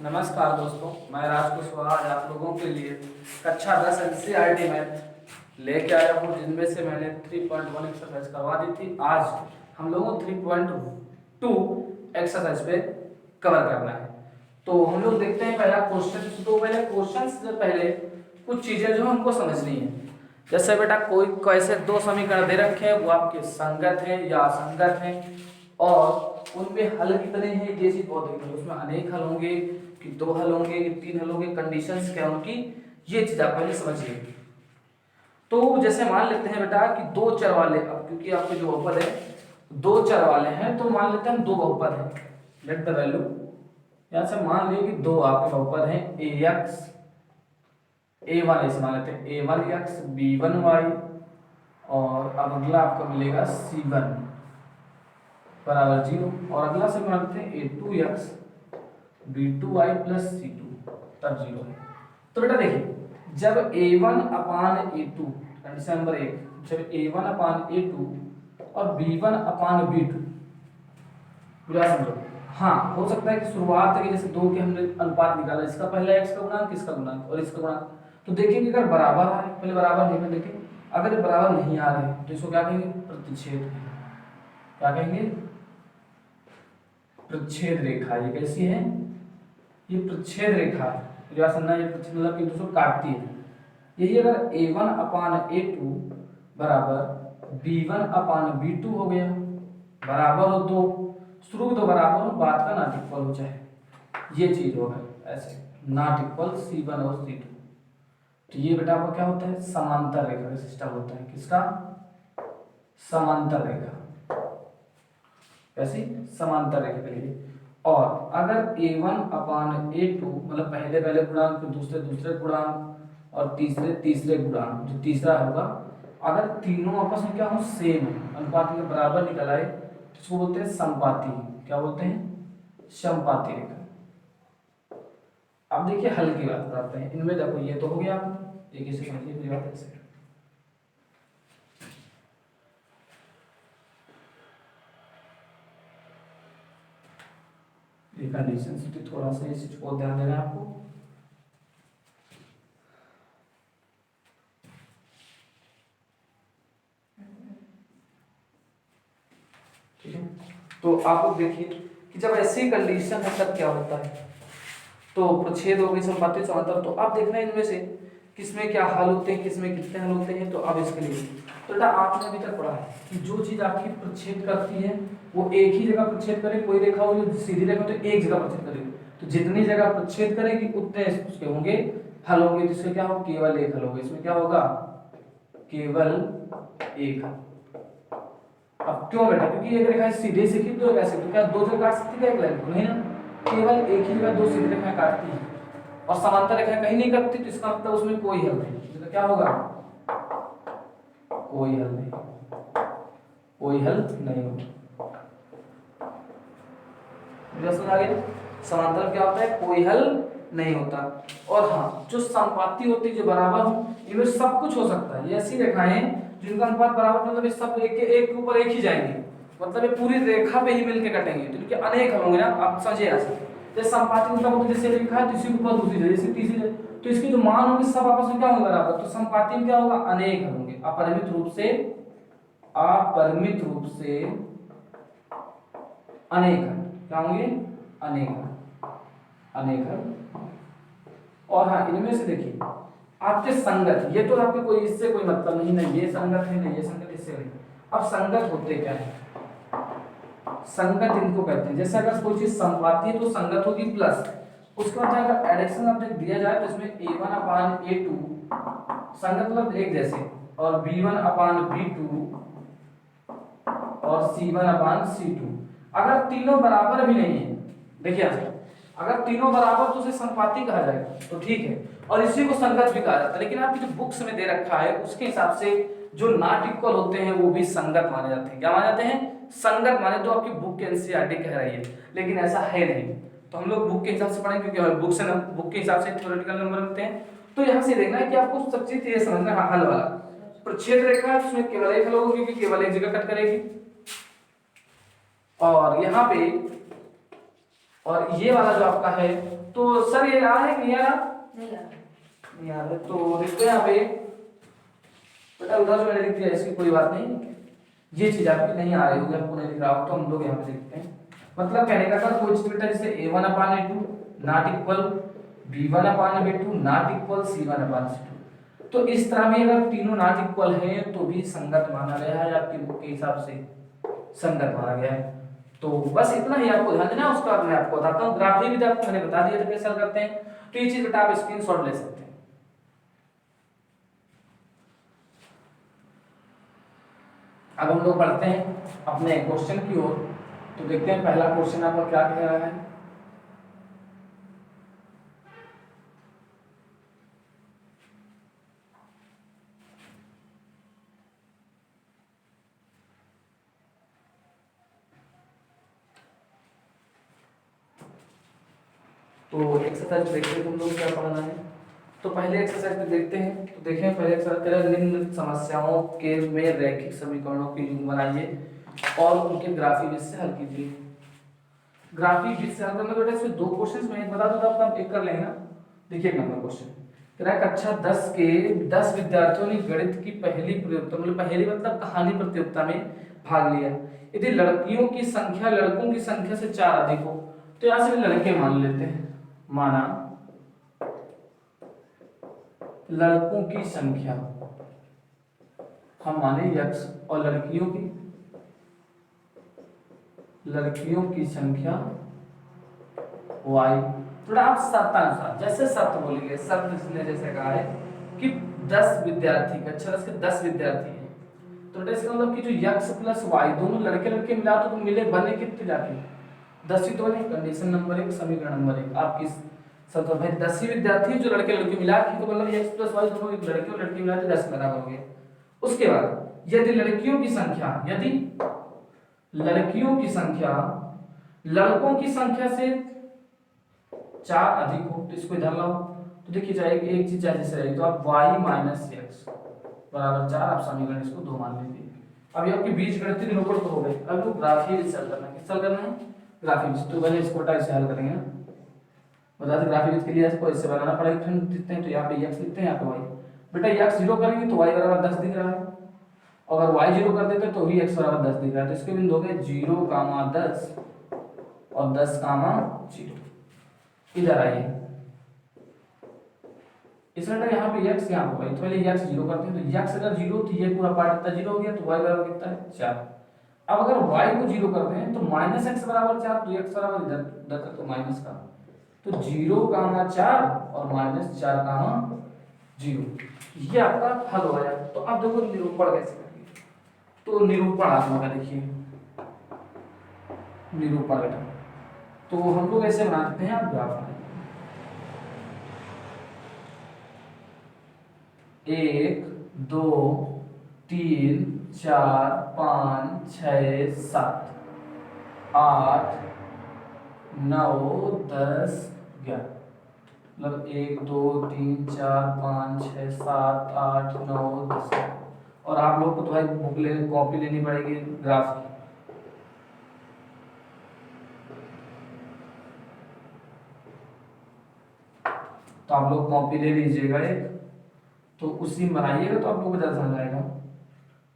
नमस्कार दोस्तों, मैं राज कुशवाहा आज आप लोगों के लिए कक्षा 10 एनसीईआरटी मैथ लेके आया हूँ, जिनमें से मैंने 3.1 एक्सरसाइज करवा दी थी। आज हम लोगों को 3.2 एक्सरसाइज पे कवर करना है। तो हम लोग देखते हैं पहला क्वेश्चन। तो पहले क्वेश्चन से पहले कुछ चीज़ें जो हमको समझनी है। जैसे बेटा कोई कैसे दो समीकरण दे रखे हैं, वो आपके संगत हैं या असंगत हैं, और उनमें हल कितने हैं, ये चीज बहुत देखनी है। उसमें अनेक हल होंगे कि दो हल होंगे कि तीन हल होंगे, कंडीशंस क्या होंगी, ये चीज आप पहले समझिए। तो जैसे मान लेते हैं बेटा कि दो चर वाले, अब क्योंकि आपके जो बहुपद है दो चर वाले हैं, तो मान लेते हैं दो बहुपद हैं। लेट द वैल्यू, यहां से मान लिया कि दो आपके बहुपद हैं ax a1, ऐसे मान लेते हैं a1x b1y, और अब अगला आपको मिलेगा c1 बराबर 0, और अगला से मानते हैं a2x b2y प्लस c2 तब 0 है। तो बेटा देखिए, जब a1 अपान a2, कंडीशन नंबर 1, जब a1 अपान a2 और b1 अपान b2, पूरा समझो। हाँ, हो सकता है कि शुरुआत है कि जैसे दो के हमने अनुपात निकाला, इसका पहला x का गुणांक, किसका गुणांक और इसका गुणांक, तो देखेंगे अगर बराबर आ रहे, पहले बराबर नहीं में देखें, अगर ये बराबर नहीं आ रहे तो इसको क्या कहेंगे, प्रतिच्छेद। क्या कहेंगे, प्रच्छेद रेखा। ये कैसी है, ये प्रच्छेद रेखा है। ये प्रच्छेद मतलब एक दूसरे को काटती है। यही अगर a1 अपान a2 बराबर b1 अपान b2 हो गया, बराबर हो तो शुरू तो बराबर हो, बात का नॉट इक्वल हो जाए, ये चीज होगा ऐसे, नॉट इक्वल c1 और c2। तो ये बेटा आपका क्या होता है, समांतर रेखा का सिस्टम होता है। किसका, समांतर रेखा, ऐसी समांतर रेखा के लिए। और अगर a1 अपान a2 मतलब पहले पहले गुणांक, फिर दूसरे दूसरे गुणांक और तीसरे तीसरे गुणांक, जो तीसरा होगा, अगर तीनों आपस में क्या हो, सेम अनुपात के बराबर निकल आए, तो इसको बोलते हैं समपाती। क्या बोलते हैं, समपाती रेखा। अब देखिए हल की बात करते हैं। इनमें देखो ये तो हो गया, एक ही से समझिए मेरी बात ऐसे। कंडीशन थोड़ा सा इस चीज को ध्यान देना है आपको। ठीक है, तो आप लोग देखिए कि जब ऐसी कंडीशन है तब क्या होता है। तो प्रच्छेद हो गई, संपाती, समांतर। तो आप देखना इनमें से किसमें क्या हल होते हैं, किसमें कितने हल होते हैं। तो अब इसके लिए तो बेटा आपने अभी तक पढ़ा है कि जो चीज आपकी प्रच्छेद करती है वो एक ही जगह प्रच्छेद करे। कोई रेखा हो जो सीधी रेखा तो एक जगह प्रच्छेद करेगी, तो जितनी जगह प्रच्छेद करेगी उतने उसके होंगे हल होंगे। तो इसमें क्या होगा, केवल एक हल होगा। इसमें क्या होगा, केवल एक हल। अब क्यों बेटा, क्योंकि एक रेखा सीधे से खींच दो कैसे, तो क्या दो जगह काट सकती है एक लाइन को, नहीं ना, केवल एक ही जगह दो सीधी रेखाएं काटती है और समांतर रेखाएं कहीं नहीं कटती। तो इसका मतलब उसमें कोई हल नहीं। तो क्या होगा, कोई हल नहीं, कोई हल नहीं होगा। समझ आ गया, समांतर क्या होता है, कोई हल नहीं होता। और हाँ, जो संपाती होती है, जो बराबर हो, इनमें सब कुछ हो सकता है। ये ऐसी रेखाएं जिनका अनुपात बराबर, मतलब ये सब एक के ऊपर एक ही जाएंगे, मतलब ये पूरी रेखा पे ही मिलके कटेंगे। तो इनके अनेक हल होंगे ना, आप समझिए ऐसे। जैसे संपाती मतलब होता है, जैसे रेखा है तो इसी के ऊपर दूसरी जगह, जैसे तीसरी जगह, तो इसके जो मान होंगे सब आपस में क्या होंगे, बराबर। तो संपाती में क्या होगा, अनेक हल होंगे, अपरिमित रूप से, अपरिमित रूप से अनेक हल। क्या होंगे, अनेक हल, अनेक हल। और हाँ, इनमें से देखिए आपके संगत, ये तो आपके कोई इससे कोई मतलब नहीं, ना ये संगत है ना ये संगत, इससे नहीं। अब संगत होते क्या है, संगत इनको कहते हैं। जैसे अगर कोई चीज संपाती है तो संगत होगी प्लस, उसके बाद अगर एडिशन ऑब्जेक्ट दिया जाए तो इसमें a1 अपान a2 संगत मतलब एक जैसे, और b1 अपान b2 और c1 अपान c2। अगर तीनों बराबर भी नहीं है, देखिए अगर तीनों बराबर तो उसे संपाती कहा जाएगा, तो ठीक है, और इसी को संगत भी कहा जाता है। लेकिन आपकी जो बुक्स में दे रखा है उसके हिसाब से जो नॉट इक्वल होते हैं वो भी संगत माने जाते हैं। क्या माने जाते हैं, संगत माने। तो आपकी बुक के एनसीईआरटी कह रही है, लेकिन ऐसा है नहीं। तो हम लोग बुक के हिसाब से पढ़ेंगे, क्योंकि बुक से बुक के हिसाब से थ्योरेटिकल नंबर मिलते हैं। तो यहाँ से देखना है कि आपको सब चीज ये समझना है, हल वाला प्रच्छेद रेखा है, उसमें केवल एक हल होगी, क्योंकि केवल एक जगह कट करेगी। और यहाँ पे और ये वाला जो आपका है, तो सर ये आ है कि नहीं आ रहा? नहीं आ रहा। तो देखते हैं यहाँ पे, बेटा उधर मैंने लिख दिया, इसकी कोई बात नहीं। ये चीज आपकी नहीं आ रही होगी, आपको नहीं दिख रहा हो, तो हम लोग यहाँ पे देखते हैं। मतलब कहने का था कोई चीज बेटा जैसे a1/a2 not equal b1/b2 not equal c1/c2, तो इस तरह में अगर तीनों नॉट इक्वल हैं तो भी संगत माना गया है, आपकी बुक के हिसाब से संगत माना गया है। तो बस इतना ही आपको ध्यान देना, उसका मैं आपको बताता हूँ। ग्राफी भी आपको मैंने बता दिया था कैसे हल करते हैं, तो ये चीज बेटा आप स्क्रीनशॉट ले सकते हैं। अब हम लोग बढ़ते हैं अपने क्वेश्चन की ओर। तो देखते हैं पहला क्वेश्चन आपका क्या कह रहा है। तो एक्सरसाइज देखते हैं तुम लोग क्या पढ़ना है। तो पहले एक्सरसाइज में देखते हैं। तो देखें पहले एक्सरसाइज कह रहा है निम्न समस्याओं के में रैखिक समीकरणों की युग्म बनाइए और उनके ग्राफी विधि से हल कीजिए। ग्राफी विधि से हल करना तो बेटा इसमें दो क्वेश्चंस में एक बता दो, तो आप एक कर लेंगे ना। देखिए नंबर क्वेश्चन कह रहा है कक्षा 10 के 10 विद्यार्थियों ने गणित की पहली प्रतियोगिता, मतलब पहली मतलब कहानी प्रतियोगिता में भाग लिया। यदि लड़कियों की संख्या लड़कों की संख्या से 4 अधिक हो, तो यहाँ से लड़के मान लेते हैं। माना लड़कों की संख्या हम माने x और लड़कियों की संख्या y। थोड़ा आप शर्तानुसार जैसे शर्त बोलेंगे, शर्त इसने जैसे कहा है कि 10 विद्यार्थी, अच्छा 10 के 10 विद्यार्थी हैं, तो इसका मतलब कि जो x प्लस y दोनों लड़के लड़के मिला तो मिले बने कितने जाके 10 ही तो बने। कंडीशन नंबर 1 समीकरण नंबर 1 आपकी सब भाई 10 ही विद्यार्थी जो लड़के लड़के मिला के, तो मतलब x प्लस y दोनों लड़के और लड़की मिला के 10 बराबर हो गए। उसके बाद यदि लड़कियों की संख्या लड़कों की संख्या से 4 अधिक हो, तो इसको इधर लाओ। तो देखिए जाएगी एक चीज जैसे रहेगी, तो आप y माइनस x बराबर 4, आप समीकरण इसको 2 मान लीजिए। अब ये आपके बीज गणितीय निरूपण तो हो गए। अब तो ग्राफी विधि से हल करना है। किस हल करना है? ग्राफी विधि। तो पहले इसको ऐसे हल करेंगे ना, बता दें ग्राफी विधि के लिए इसको ऐसे बनाना पड़ेगा। फिर लिखते हैं तो यहाँ पे x लिखते हैं, यहाँ पे y। बेटा x 0 करेंगे तो y बराबर 10 दिख रहा है, अगर y 0 कर देते तो भी x बराबर 10 दिख रहा है। तो इसके बिंदु हो गए 0, 10 और 10, 0। इधर आइए, इसलिए यहाँ पे x यहाँ पे y, तो पहले x 0 करते हैं। तो x अगर 0 तो ये पूरा पार्ट इतना 0 हो गया, तो y बराबर कितना है 4। अब अगर y को 0 करते हैं तो माइनस x बराबर 4, तो x बराबर इधर तक तो माइनस का, तो 0, 4 और माइनस 4, 0। ये आपका हल हो गया। तो अब देखो निरूपण कैसे करेंगे। तो निरूपण आप लोग देखिए, निरूपण बेटा तो हम लोग ऐसे बना देते हैं। आप ग्राफ 1 2 3 4 5 6 7 8 9 10 11, मतलब 1 2 3 4 5 6 7 8 9 10। और आप लोग को तो भाई बुक ले कॉपी लेनी पड़ेगी ग्राफ की। तो आप लोग कॉपी ले लीजिएगा एक, तो उसी में बनाइएगा तो आप लोग को ज़्यादा समझ आएगा।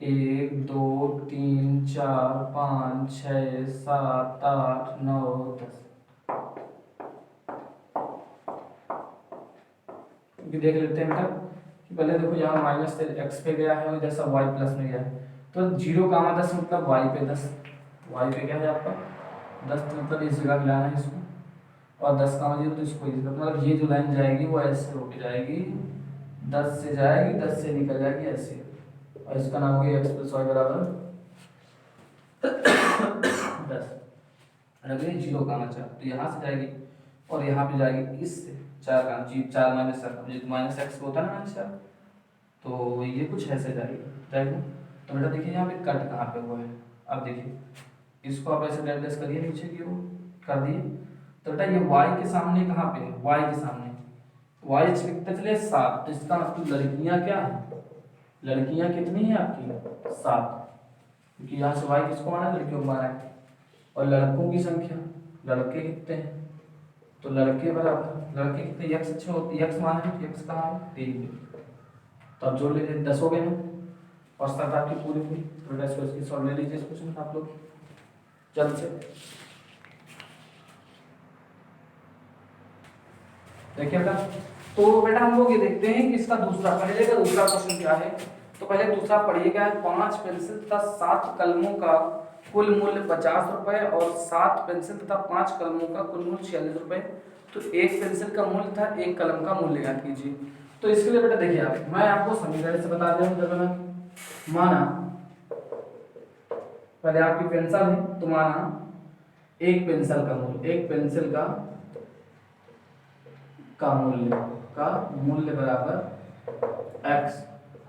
1 2 3 4 5 6 7 8 9 10। देख लेते हैं बेटा कि पहले देखो यहाँ माइनस से x पे गया है और इधर सब y प्लस में गया है। तो 0, 10 मतलब y पे 10, y पे क्या है आपका 10, तो मतलब इस जगह मिलाना है इसको, और 10, 0 तो इसको इस जगह, मतलब ये जो लाइन जाएगी वो ऐसे होके जाएगी, 10 से जाएगी, 10 से निकल जाएगी ऐसे, और इसका नाम हो गया x प्लस y बराबर 10। अगर 0, 4 तो यहाँ से जाएगी और यहाँ पे जाएगी इससे 4 माइनस 4, माइनस एक्स होता है ना माइनस 4, तो ये कुछ ऐसे जाएगा। तो बेटा देखिए यहाँ पे कट कहाँ पे हुआ है। अब देखिए इसको आप ऐसे डैश करिए नीचे की ओर कर दिए, तो बेटा ये y के सामने कहाँ पे है, y के सामने y लिखते चले 7, तो इसका मतलब लड़कियाँ क्या है, लड़कियाँ कितनी है आपकी 7, क्योंकि यहाँ से y किसको माना है, लड़कियों को माना है। और लड़कों की संख्या लड़के कितने हैं, तो लड़के बराबर लड़के कितने, यक्स अच्छे होते, यक्स मान है, यक्स कहाँ है 3। तो अब जोड़ लीजिए 10 हो गए हैं और 7 आपकी पूरी हुई। तो बेटा इसको इसकी सॉल्व ले लीजिए इस क्वेश्चन आप लोग जल्द से। देखिए बेटा, तो बेटा हम लोग ये देखते हैं कि इसका दूसरा, पहले का दूसरा क्वेश्चन क्या है। तो पहले दूसरा पढ़िएगा, 5 पेंसिल तथा 7 कलमों का कुल मूल्य 50 रुपए और 7 पेंसिल तथा 5 कलमों का कुल मूल्य 46 रुपए। तो एक पेंसिल का मूल्य था, एक कलम का मूल्य ज्ञात कीजिए। तो इसके लिए बेटा देखिए आप, मैं आपको समीकरण से बता दूं। जब मैं माना पहले आपकी पेंसिल है, तो माना एक पेंसिल का मूल्य, एक पेंसिल का मूल्य बराबर x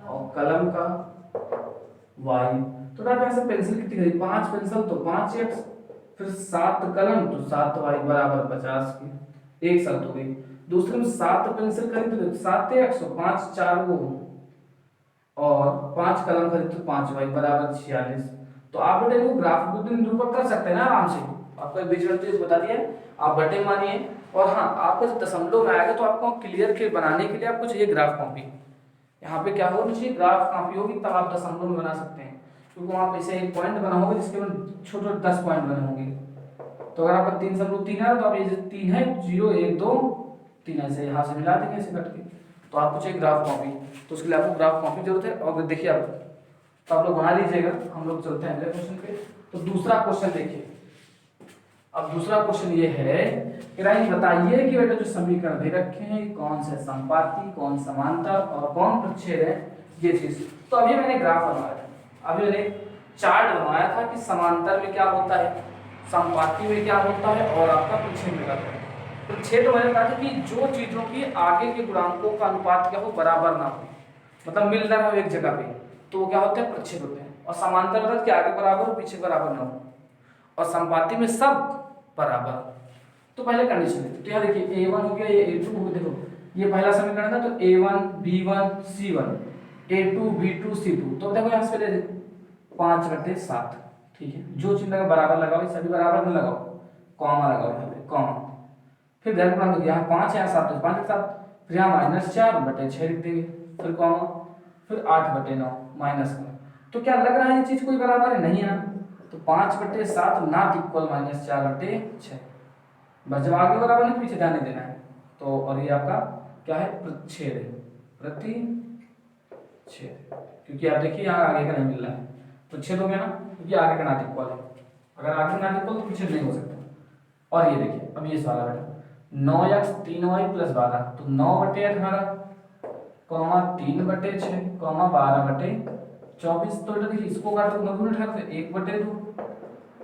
और कलम का y। तो बेटा ऐसे पेंसिल कितनी खरीदी, 5 पेंसिल तो 5x, फिर 7 कलम तो 7y बराबर 50 की, एक शर्त हो गई। दूसरे में 7 पेंसिल खरीदे तो 7x और 5 4 वो, और 5 कलम खरीदे तो 5y बराबर 46। तो आप बेटा इनको ग्राफ निरूपण कर सकते हैं ना आराम से, आपको बीजगणित बता दिया, आप बटे मानिए। और हाँ, आपको जब दशमलव में आएगा तो आपको क्लियर के बनाने के लिए आपको चाहिए ग्राफ कॉपी। यहाँ पे क्या होना चाहिए, ग्राफ कॉपी होगी, तब आप दशमलव में बना सकते हैं, क्योंकि वहाँ पे से एक पॉइंट बना होगा जिसके बाद छोटे छोटे 10 पॉइंट बने होंगे। तो अगर आपका 3.3 है तो आप ये 3 है 0 1 2 3 ऐसे यहाँ से मिला देंगे ऐसे कट के। तो आपको चाहिए ग्राफ कॉपी, तो उसके लिए आपको ग्राफ कॉपी जरूरत है। और देखिए आप, तो आप लोग बना लीजिएगा, हम लोग चलते हैं अगले क्वेश्चन पे। तो दूसरा क्वेश्चन देखिए, अब दूसरा क्वेश्चन ये है कि राइट बताइए कि बेटा जो समीकरण दे रखे हैं कौन से संपाती, कौन समांतर और कौन प्रच्छेद है, ये चीज। तो अभी मैंने ग्राफ बनवाया था, अभी मैंने चार्ट बनवाया था कि समांतर में क्या होता है, संपाती में क्या होता है और आपका प्रच्छेद में क्या होता है। प्रच्छेद मैंने कहा था कि जो चीजों की आगे के गुणांकों का अनुपात क्या हो, बराबर ना हो, मतलब मिल रहा हो एक जगह पे, तो वो क्या होते हैं, प्रच्छेद होते हैं। और समांतर मतलब कि आगे बराबर हो पीछे बराबर ना हो, और संपाती में सब बराबर। तो पहले कंडीशन है, तो यहाँ देखिए a1 हो गया, ये a2 हो गया। देखो ये पहला समीकरण था, तो a1 b1 c1 a2 b2 c2। तो देखो यहाँ से ले 5/7, ठीक है। जो चिन्ह का बराबर लगाओ, सभी बराबर में लगाओ, कॉमा लगाओ यहाँ पे, कॉमा। फिर ध्यान दो, यहाँ 5 यहाँ 7, तो 5 के साथ, फिर यहाँ -4/6 लिख देंगे, फिर कॉमा, फिर 8/9 माइनस का। तो क्या लग रहा है ये चीज कोई बराबर है, नहीं है ना। तो 5/7 नॉट इक्वल -4/6, बस जब आगे बराबर नहीं पीछे ध्यान देना है। तो और ये आपका क्या है, प्रतिच्छेद है, प्रतिच्छेद, क्योंकि आप देखिए यहाँ आगे का नहीं मिल रहा है, प्रतिच्छेद हो गया ना, क्योंकि आगे का नॉट इक्वल है। अगर आगे नॉट इक्वल तो पीछे नहीं हो सकता। और ये देखिए अब ये सवाल है, 9x 3y + 12, तो 9/18 कॉमा 3/6 कॉमा 12/24। तो बेटा देखिए इसको काटो 9×18 से 1/2,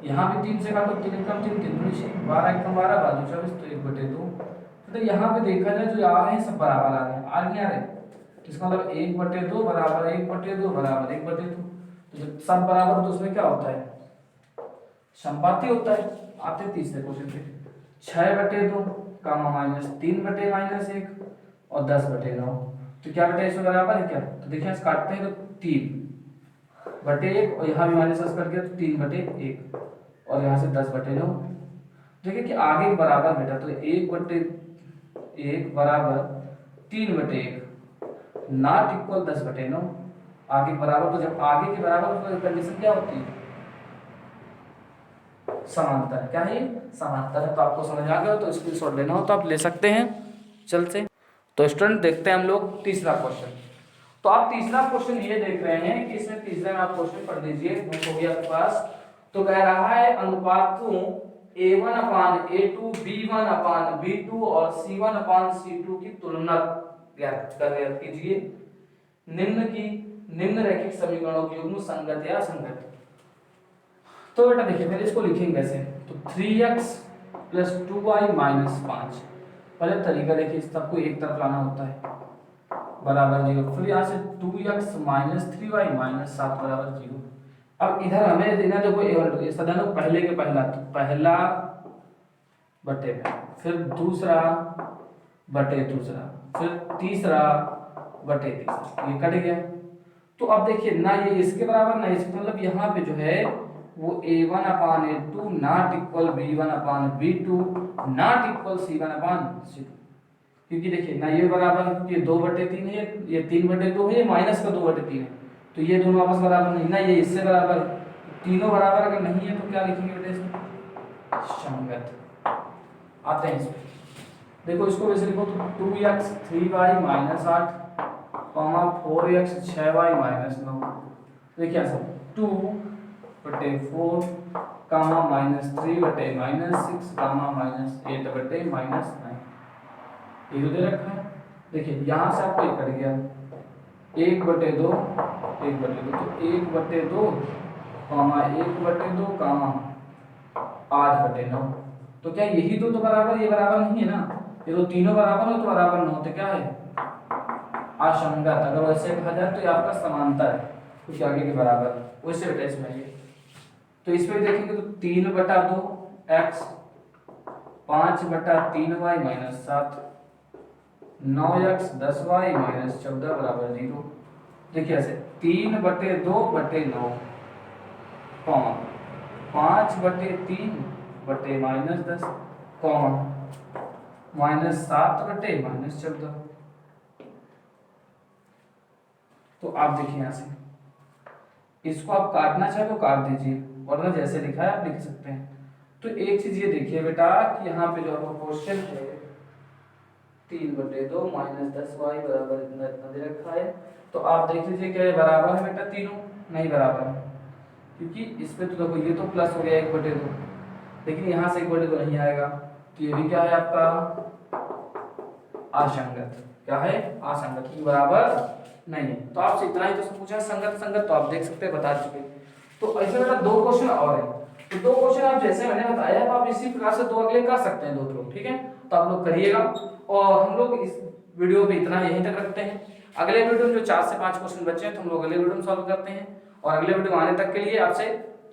यहाँ भी 3 से काटो, 3 कम 3 3 दूनी 6, 12 1 12 बाजू 24, तो 1/2। तो यहाँ पे देखा जाए जो आ रहे हैं सब बराबर आ रहे हैं, आ नहीं आ रहे, तो इसका मतलब 1/2 बराबर 1/2 बराबर 1/2। तो जब सब बराबर हो तो उसमें क्या होता है, संपाती होता है। आते तीसरे क्वेश्चन पे, 6/2 कामा -3/-1 और 10/9। तो क्या बेटा इसमें बराबर है क्या, तो देखिए इस काटते हैं तो 3/1 और यहाँ भी -10 कट गया तो 3/1 और यहाँ से 10/9। देखिए कि आगे बराबर बेटा, तो 1/1 बराबर 3/1 नॉट इक्वल 10/9, आगे बराबर। तो जब आगे के बराबर तो कंडीशन क्या होती है, समांतर। क्या है ये, समांतर है। तो आपको समझ आ गया, तो स्क्रीनशॉट लेना हो तो आप ले सकते हैं चल से। तो स्टूडेंट देखते हैं हम लोग तीसरा क्वेश्चन। तो आप तीसरा क्वेश्चन ये देख रहे हैं कि इसमें तीसरे में आप क्वेश्चन पढ़ लीजिए, बुक हो गया आपके पास। तो कह रहा है अनुपातों a1/a2 b1/b2 और c1/c2 की तुलना ज्ञात कीजिए। निम्नरेखिक समीकरणों के युग्म संगत या असंगत। तो बेटा देखिए पहले इसको लिखेंगे ऐसे, तो 3x + 2y - 5। पहले तरीका देखिए, सबको एक तरफ लाना होता है, बराबर 0। फिर यहाँ से 2x - 3y - 7 बराबर 0। अब इधर हमें देना, देखो सदा पहले के पहला, तो पहला बटे में, फिर दूसरा बटे दूसरा, फिर तीसरा बटे तीसरा, ये कट गया। तो अब देखिए ना ये इसके बराबर ना इसके, मतलब यहाँ पे जो है वो a1 upon a2 not equal b1 upon b2 not equal c1 upon c2। क्योंकि देखिए ना ये बराबर, ये 2/3 है, ये 3/2 है, ये माइनस का 2/3 है, तो ये दोनों आपस बराबर नहीं ना, ये इससे बराबर, तीनों बराबर अगर नहीं है तो क्या लिखेंगे बेटा इसमें, संगत। आते हैं इसमें, देखो इसको वैसे लिखो तो 2x 3y - 8 4x 6y - 9, देखिए ऐसा 2/4 -3/-6 -8/-9, ये दे रखा है। देखिए यहाँ से आपको ये कट गया 1/2 1/2, तो 1/2 1/2 8/9, तो क्या यही दो तो बराबर, ये बराबर नहीं है ना, ये तो तीनों बराबर हो तो बराबर न हो तो क्या है असंगत। अगर वैसे कहा जाए तो ये आपका समांतर है, कुछ आगे के बराबर, वैसे बेटा इसमें ये, तो इस पे देखेंगे तो 3/2 x 5/3y - 7 9x 10y - 14 बराबर 0। देखिए ऐसे 3/2/9 कॉमा 5/3 बटे -10 कॉमा -7/-14। तो आप देखिए यहाँ से इसको आप काटना चाहे तो काट दीजिए, वरना जैसे लिखा है आप लिख सकते हैं। तो एक चीज ये देखिए बेटा कि यहाँ पे जो आपका क्वेश्चन है 3/2 -10y बराबर इतना इतना दे रखा है, तो आप देख लीजिए क्या ये बराबर है बेटा, तीनों नहीं बराबर है, क्योंकि इस पे तो देखो ये तो प्लस हो गया 1/2, लेकिन यहाँ से 1/2 नहीं आएगा, तो ये भी क्या है आपका असंगत। क्या है असंगत, क्योंकि बराबर नहीं है। तो आपसे इतना ही तो पूछा संगत संगत, तो आप देख सकते हैं बता चुके। तो ऐसे बेटा 2 क्वेश्चन और है, तो 2 क्वेश्चन आप जैसे मैंने बताया तो आप इसी प्रकार से 2 अगले कर सकते हैं 2 थ्रो, ठीक है। तो आप लोग करिएगा, और हम लोग इस वीडियो पे इतना यहीं तक रखते हैं। अगले वीडियो में जो 4 से 5 क्वेश्चन बचे हैं तो हम लोग अगले वीडियो में सॉल्व करते हैं, और अगले वीडियो में आने तक के लिए आपसे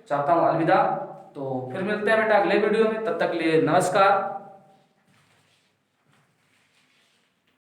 चाहता हूँ अलविदा। तो फिर मिलते हैं बेटा अगले वीडियो में, तब तक के लिए नमस्कार।